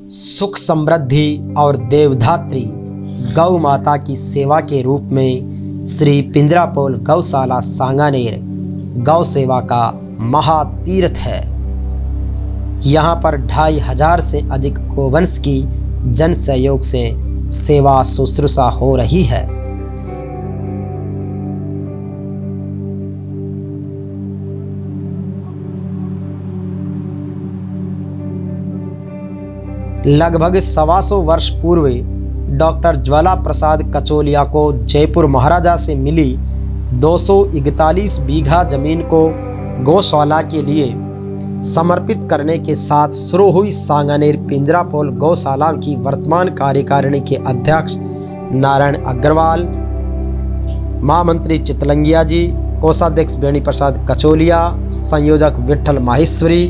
सुख समृद्धि और देवधात्री गौ माता की सेवा के रूप में श्री पिंजरापोल गौशाला सांगानेर गौ सेवा का महातीर्थ है। यहाँ पर 2500 से अधिक गोवंश की जन सहयोग से सेवा शुश्रूषा हो रही है। लगभग 125 वर्ष पूर्व डॉक्टर ज्वाला प्रसाद कचोलिया को जयपुर महाराजा से मिली 241 बीघा जमीन को गौशाला के लिए समर्पित करने के साथ शुरू हुई सांगानेर पिंजरापोल गौशाला की वर्तमान कार्यकारिणी के अध्यक्ष नारायण अग्रवाल, महामंत्री चितलंगिया जी, कोषाध्यक्ष बेणी प्रसाद कचोलिया, संयोजक विठल माहेश्वरी,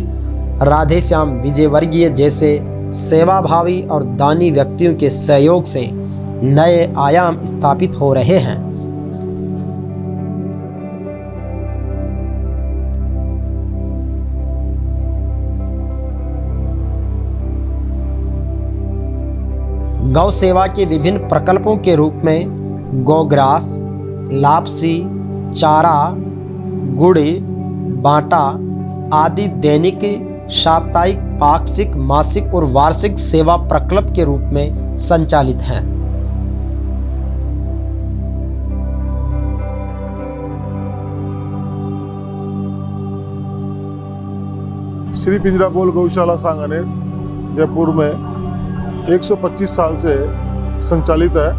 राधेश्याम विजयवर्गीय जैसे सेवाभावी और दानी व्यक्तियों के सहयोग से नए आयाम स्थापित हो रहे हैं। गौ सेवा के विभिन्न प्रकल्पों के रूप में गौग्रास, लापसी, चारा, गुड़, बाटा आदि दैनिक, साप्ताहिक, पाक्षिक, मासिक और वार्षिक सेवा प्रकल्प के रूप में संचालित हैं। श्री पिंजरापोल गौशाला सांगानेर जयपुर में 125 साल से संचालित है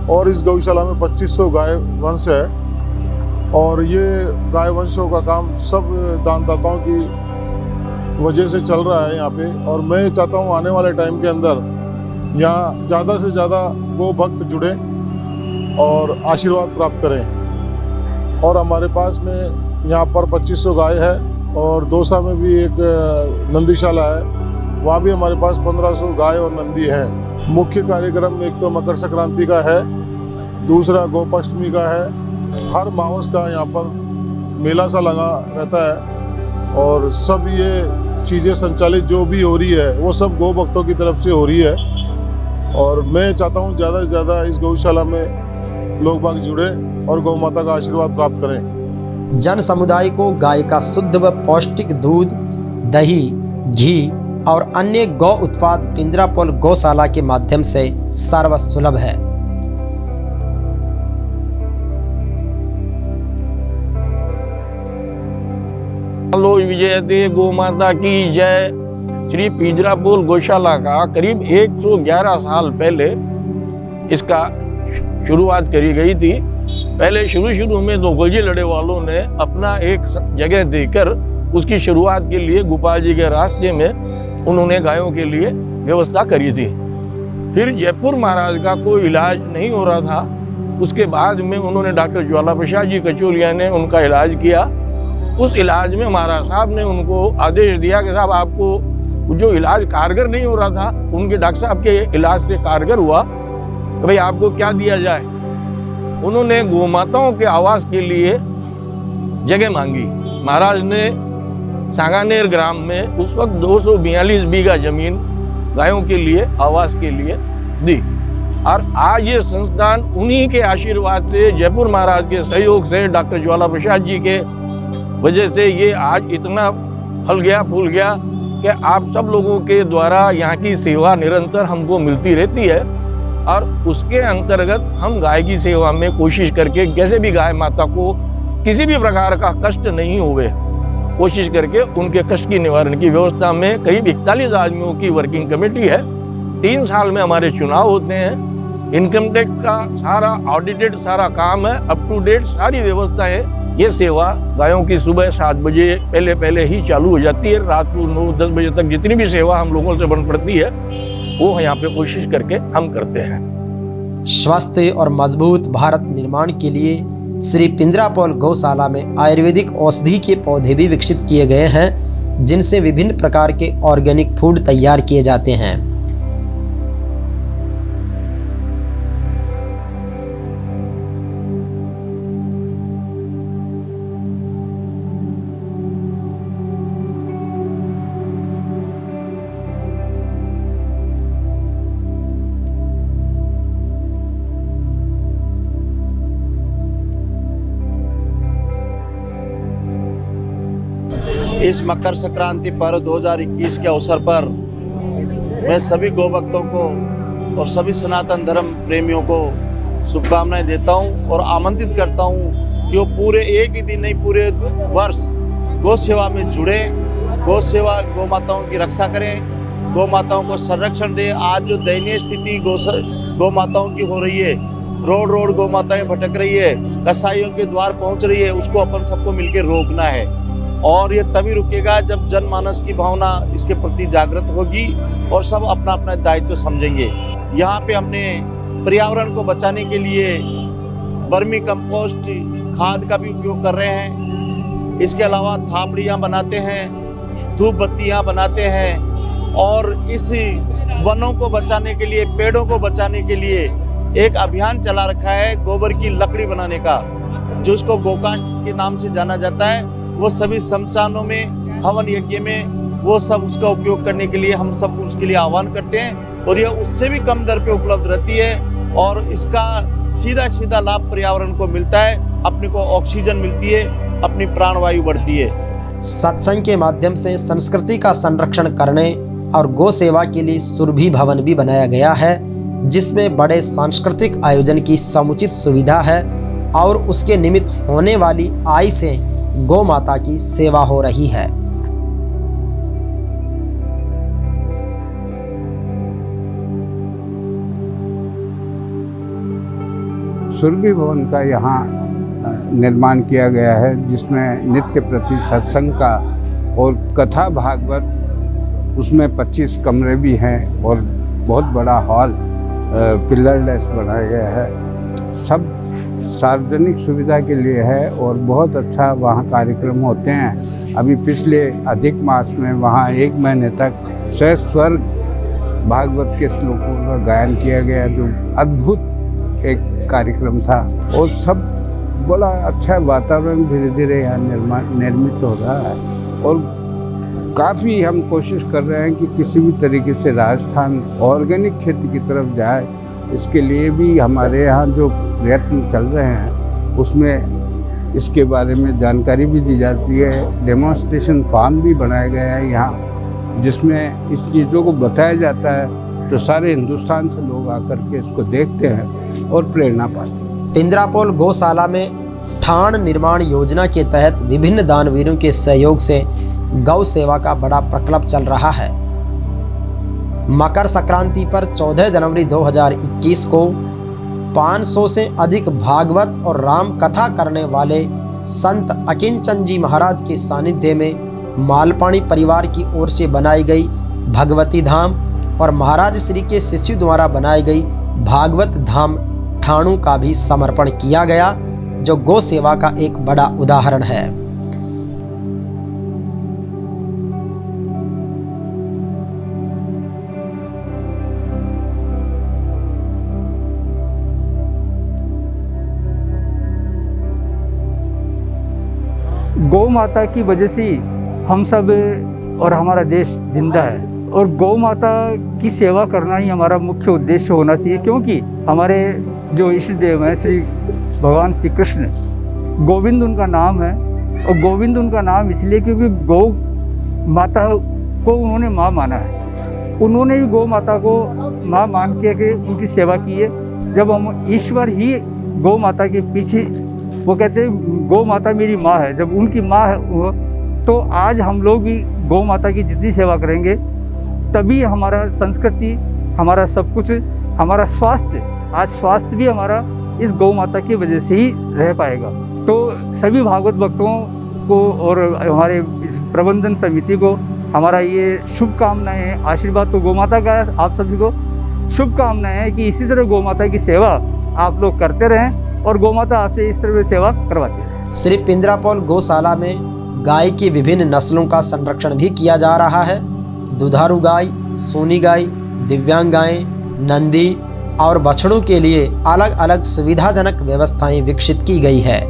और इस गौशाला में 2500 गाय वंश है और ये गाय वंशों का काम सब दानदाताओं की वजह से चल रहा है यहाँ पे। और मैं चाहता हूँ आने वाले टाइम के अंदर यहाँ ज़्यादा से ज़्यादा गौ भक्त जुड़े और आशीर्वाद प्राप्त करें। और हमारे पास में यहाँ पर 2500 गाय है और दौसा में भी एक नंदीशाला है, वहाँ भी हमारे पास 1500 गाय और नंदी हैं। मुख्य कार्यक्रम एक तो मकर संक्रांति का है, दूसरा गोपाष्टमी का है, हर मावस का यहाँ पर मेला सा लगा रहता है और सब ये चीज़ें संचालित जो भी हो रही है वो सब गौ भक्तों की तरफ से हो रही है। और मैं चाहता हूँ ज़्यादा से ज़्यादा इस गौशाला में लोग बाग जुड़े और गौ माता का आशीर्वाद प्राप्त करें। जन समुदाय को गाय का शुद्ध व पौष्टिक दूध, दही, घी और अन्य गौ उत्पाद पिंजरापोल गौशाला के माध्यम से सर्वसुलभ है। विजयते गौ माता की जय। श्री पिंजरापोल गौशाला का करीब 111 साल पहले इसका शुरुआत करी गई थी। पहले शुरू में तो गोजी लड़े वालों ने अपना एक जगह देकर उसकी शुरुआत के लिए गोपाल जी के रास्ते में उन्होंने गायों के लिए व्यवस्था करी थी। फिर जयपुर महाराज का कोई इलाज नहीं हो रहा था, उसके बाद में उन्होंने डॉक्टर ज्वाला प्रसाद जी कचोलिया ने उनका इलाज किया। उस इलाज में महाराज साहब ने उनको आदेश दिया कि साहब आपको जो इलाज कारगर नहीं हो रहा था, उनके डॉक्टर साहब के इलाज से कारगर हुआ तो भाई आपको क्या दिया जाए। उन्होंने गौ माताओं के आवास के लिए जगह मांगी। महाराज ने सांगानेर ग्राम में उस वक्त 242 बीघा जमीन गायों के लिए आवास के लिए दी और आज ये संस्थान उन्हीं के आशीर्वाद से, जयपुर महाराज के सहयोग से, डॉक्टर ज्वाला प्रसाद जी के वजह से ये आज इतना फल गया फूल गया कि आप सब लोगों के द्वारा यहाँ की सेवा निरंतर हमको मिलती रहती है। और उसके अंतर्गत हम गाय की सेवा में कोशिश करके कैसे भी गाय माता को किसी भी प्रकार का कष्ट नहीं हुए, कोशिश करके उनके कष्ट की निवारण की व्यवस्था में करीब 41 आदमियों की वर्किंग कमेटी है। 3 साल में हमारे चुनाव होते हैं। इनकम टैक्स का सारा ऑडिटेड सारा काम है, अप टू डेट सारी व्यवस्था है। ये सेवा गायों की सुबह 7 बजे पहले ही चालू हो जाती है, रात को 9-10 बजे तक जितनी भी सेवा हम लोगों से बन पड़ती है वो यहाँ पे कोशिश करके हम करते हैं। स्वस्थ और मजबूत भारत निर्माण के लिए श्री पिंजरापोल गौशाला में आयुर्वेदिक औषधि के पौधे भी विकसित किए गए हैं, जिनसे विभिन्न प्रकार के ऑर्गेनिक फूड तैयार किए जाते हैं। इस मकर संक्रांति पर 2021 के अवसर पर मैं सभी गोभक्तों को और सभी सनातन धर्म प्रेमियों को शुभकामनाएं देता हूं और आमंत्रित करता हूं कि वो पूरे एक ही दिन नहीं, पूरे वर्ष गौ सेवा में जुड़े, गौ सेवा, गौ माताओं की रक्षा करें, गौ माताओं को संरक्षण दें। आज जो दयनीय स्थिति गौ माताओं की हो रही है, रोड रोड गौ माताएं भटक रही है, कसाईयों के द्वार पहुंच रही है, उसको अपन सबको मिलकर रोकना है। और ये तभी रुकेगा जब जनमानस की भावना इसके प्रति जागृत होगी और सब अपना अपना दायित्व समझेंगे। यहाँ पे हमने पर्यावरण को बचाने के लिए वर्मी कंपोस्ट खाद का भी उपयोग कर रहे हैं। इसके अलावा थापड़ियाँ बनाते हैं, धूप बत्तियाँ बनाते हैं और इस वनों को बचाने के लिए, पेड़ों को बचाने के लिए एक अभियान चला रखा है गोबर की लकड़ी बनाने का, जो इसको गोकाष्ठ के नाम से जाना जाता है। वो सभी शमशानों में, हवन यज्ञ में वो सब उसका उपयोग करने के लिए हम सब उसके लिए आह्वान करते हैं और यह उससे भी कम दर पे उपलब्ध रहती है और इसका सीधा सीधा लाभ पर्यावरण को मिलता है, अपने को ऑक्सीजन मिलती है, अपनी प्राणवायु बढ़ती है। सत्संग के माध्यम से संस्कृति का संरक्षण करने और गौ सेवा के लिए सुरभि भवन भी बनाया गया है, जिसमें बड़े सांस्कृतिक आयोजन की समुचित सुविधा है और उसके निमित्त होने वाली आय से गौ माता की सेवा हो रही है। सुरभि भवन का यहाँ निर्माण किया गया है, जिसमें नित्य प्रति सत्संग का और कथा भागवत, उसमें 25 कमरे भी हैं और बहुत बड़ा हॉल पिलर लेस बनाया गया है। सब सार्वजनिक सुविधा के लिए है और बहुत अच्छा वहाँ कार्यक्रम होते हैं। अभी पिछले अधिक मास में वहाँ 1 महीने तक सहस्वर्ग भागवत के श्लोकों का गायन किया गया, जो अद्भुत एक कार्यक्रम था। और सब बड़ा अच्छा वातावरण धीरे धीरे यहाँ निर्मित हो रहा है और काफ़ी हम कोशिश कर रहे हैं कि किसी भी तरीके से राजस्थान ऑर्गेनिक खेती की तरफ जाए। इसके लिए भी हमारे यहाँ जो प्रयत्न चल रहे हैं उसमें इसके बारे में जानकारी भी दी जाती है। डेमोन्स्ट्रेशन फार्म भी बनाया गया है यहाँ, जिसमें इस चीज़ों को बताया जाता है, तो सारे हिंदुस्तान से लोग आकर के इसको देखते हैं और प्रेरणा पाते हैं। पिंजरापोल गौशाला में ठाण निर्माण योजना के तहत विभिन्न दानवीरों के सहयोग से गौ सेवा का बड़ा प्रकल्प चल रहा है। मकर संक्रांति पर 14 जनवरी 2021 को 500 से अधिक भागवत और राम कथा करने वाले संत अकिंचन जी महाराज के सानिध्य में मालपाणी परिवार की ओर से बनाई गई भगवती धाम और महाराज श्री के शिष्यों द्वारा बनाई गई भागवत धाम ठाणु का भी समर्पण किया गया, जो गौ सेवा का एक बड़ा उदाहरण है। गौ माता की वजह से हम सब और हमारा देश जिंदा है और गौ माता की सेवा करना ही हमारा मुख्य उद्देश्य होना चाहिए, क्योंकि हमारे जो इष्ट देव हैं श्री भगवान श्री कृष्ण, गोविंद उनका नाम है और गोविंद उनका नाम इसलिए क्योंकि गौ माता को उन्होंने माँ माना है। उन्होंने भी गौ माता को माँ मान के उनकी सेवा की है। जब हम ईश्वर ही गौ माता के पीछे, वो कहते हैं गौ माता मेरी माँ है, जब उनकी माँ है वो, तो आज हम लोग भी गौ माता की जितनी सेवा करेंगे तभी हमारा संस्कृति, हमारा सब कुछ, हमारा स्वास्थ्य, आज स्वास्थ्य भी हमारा इस गौ माता की वजह से ही रह पाएगा। तो सभी भागवत भक्तों को और हमारे इस प्रबंधन समिति को हमारा ये शुभकामनाएं हैं। आशीर्वाद तो गौ माता का है, आप सभी को शुभकामनाएं हैं कि इसी तरह गौ माता की सेवा आप लोग करते रहें और गौ माता आपसे इस तरह सेवा करवाती है। श्री पिंजरापोल गौशाला में गाय की विभिन्न नस्लों का संरक्षण भी किया जा रहा है। दुधारू गाय, सोनी गाय, दिव्यांग गायें, नंदी और बछड़ों के लिए अलग अलग सुविधाजनक व्यवस्थाएं विकसित की गई है।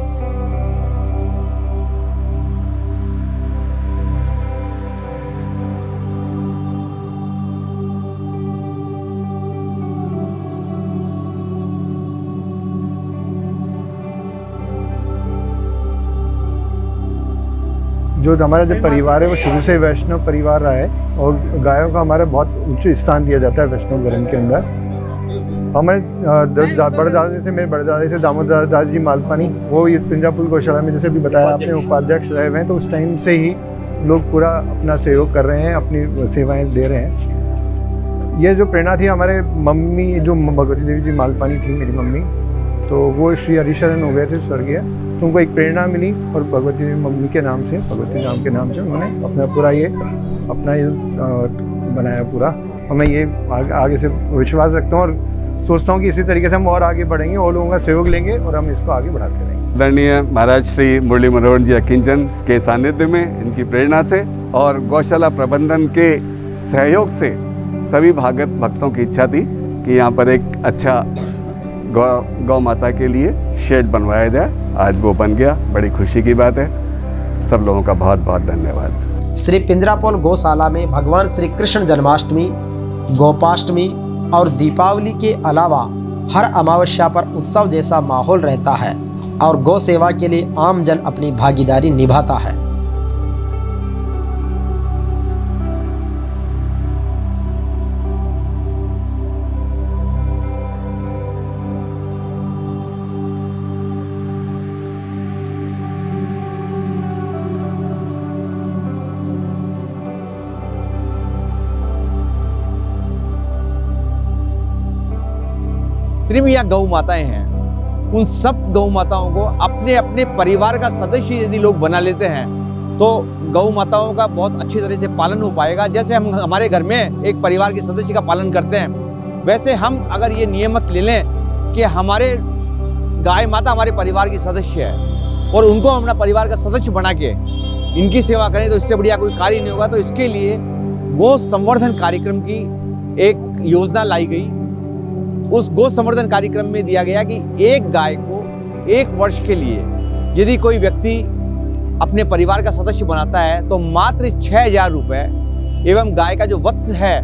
जो हमारा जो परिवार है वो शुरू से वैष्णव परिवार रहा है और गायों का हमारा बहुत उच्च स्थान दिया जाता है वैष्णव धर्म के अंदर। हमारे बड़दादे से, मेरे बड़दादे से दामोदर दास जी मालपानी, वो इस पिंजरापुल गौशाला में जैसे भी बताया आपने उपाध्यक्ष रहे हुए हैं, तो उस टाइम से ही लोग पूरा अपना सहयोग कर रहे हैं, अपनी सेवाएं दे रहे हैं। ये जो प्रेरणा थी हमारे मम्मी, जो भगवती देवी जी मालपानी थी मेरी मम्मी, तो वो श्री हरिशरण हो गए थे स्वर्गीय, तो उनको एक प्रेरणा मिली और भगवती देवी मम्मी के नाम से, भगवती नाम के नाम से उन्होंने अपना पूरा ये बनाया पूरा। और मैं ये आगे से विश्वास रखता हूँ और सोचता हूँ कि इसी तरीके से हम और आगे बढ़ेंगे और लोगों का सहयोग लेंगे और हम इसको आगे बढ़ाते रहेंगे। आदरणीय महाराज श्री मुरली मनोहर जी अकिंचन के सानिध्य में, इनकी प्रेरणा से और गौशाला प्रबंधन के सहयोग से सभी भक्तों की इच्छा थी कि यहाँ पर एक अच्छा गौ माता के लिए शेड बनवाया जाए। आज वो बन गया, बड़ी खुशी की बात है। सब लोगों का बहुत बहुत धन्यवाद। श्री पिंजरापोल गौशाला में भगवान श्री कृष्ण जन्माष्टमी, गोपाष्टमी और दीपावली के अलावा हर अमावस्या पर उत्सव जैसा माहौल रहता है और गौ सेवा के लिए आम जन अपनी भागीदारी निभाता है। जितनी भी यहाँ गौ माताएं हैं, उन सब गौ माताओं को अपने अपने परिवार का सदस्य यदि लोग बना लेते हैं तो गौ माताओं का बहुत अच्छी तरह से पालन हो पाएगा। जैसे हम हमारे घर में एक परिवार के सदस्य का पालन करते हैं, वैसे हम अगर ये नियमत ले लें कि हमारे गाय माता हमारे परिवार की सदस्य है और उनको हम अपना परिवार का सदस्य बना के इनकी सेवा करें, तो इससे बढ़िया कोई कार्य नहीं होगा। तो इसके लिए गौ संवर्धन कार्यक्रम की एक योजना लाई गई। उस गौ संवर्धन कार्यक्रम में दिया गया कि एक गाय को 1 वर्ष के लिए यदि कोई व्यक्ति अपने परिवार का सदस्य बनाता है तो मात्र 6,000 रुपये, एवं गाय का जो वत्स है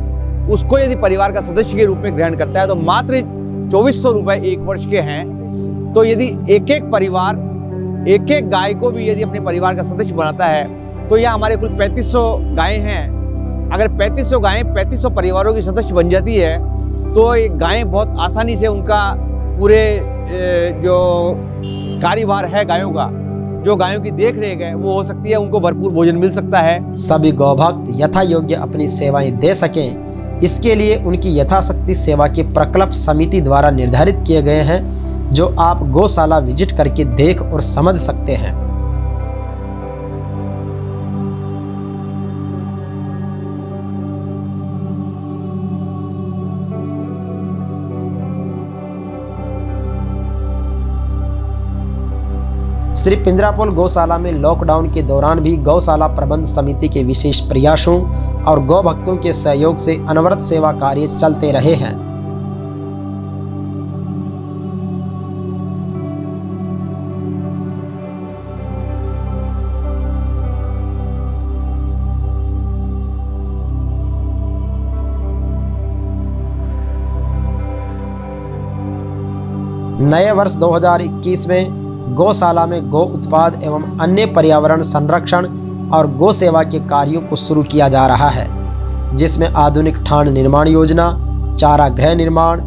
उसको यदि परिवार का सदस्य के रूप में ग्रहण करता है तो मात्र 2,400 रुपये 1 वर्ष के हैं। तो यदि एक एक परिवार एक एक गाय को भी यदि अपने परिवार का सदस्य बनाता है तो यह हमारे कुल 3500 गायें हैं। अगर 3500 गायें 3500 परिवारों की सदस्य बन जाती है तो ये गायें बहुत आसानी से उनका पूरे जो कार्यभार है गायों का, जो गायों की देख रेख है वो हो सकती है, उनको भरपूर भोजन मिल सकता है। सभी गौभक्त यथा योग्य अपनी सेवाएं दे सकें, इसके लिए उनकी यथाशक्ति सेवा की प्रकल्प समिति द्वारा निर्धारित किए गए हैं, जो आप गौशाला विजिट करके देख और समझ सकते हैं। श्री पिंजरापोल गौशाला में लॉकडाउन के दौरान भी गौशाला प्रबंध समिति के विशेष प्रयासों और गौ भक्तों के सहयोग से अनवरत सेवा कार्य चलते रहे हैं। नए वर्ष 2021 में गौशाला में गौ उत्पाद एवं अन्य पर्यावरण संरक्षण और गौ सेवा के कार्यों को शुरू किया जा रहा है, जिसमें आधुनिक ठाण निर्माण योजना, चारा गृह निर्माण,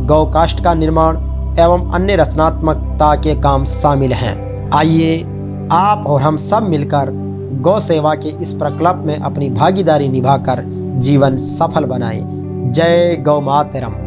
गौ काष्ठ का निर्माण एवं अन्य रचनात्मकता के काम शामिल हैं। आइए आप और हम सब मिलकर गौ सेवा के इस प्रकल्प में अपनी भागीदारी निभाकर जीवन सफल बनाएं। जय गौ मातरम।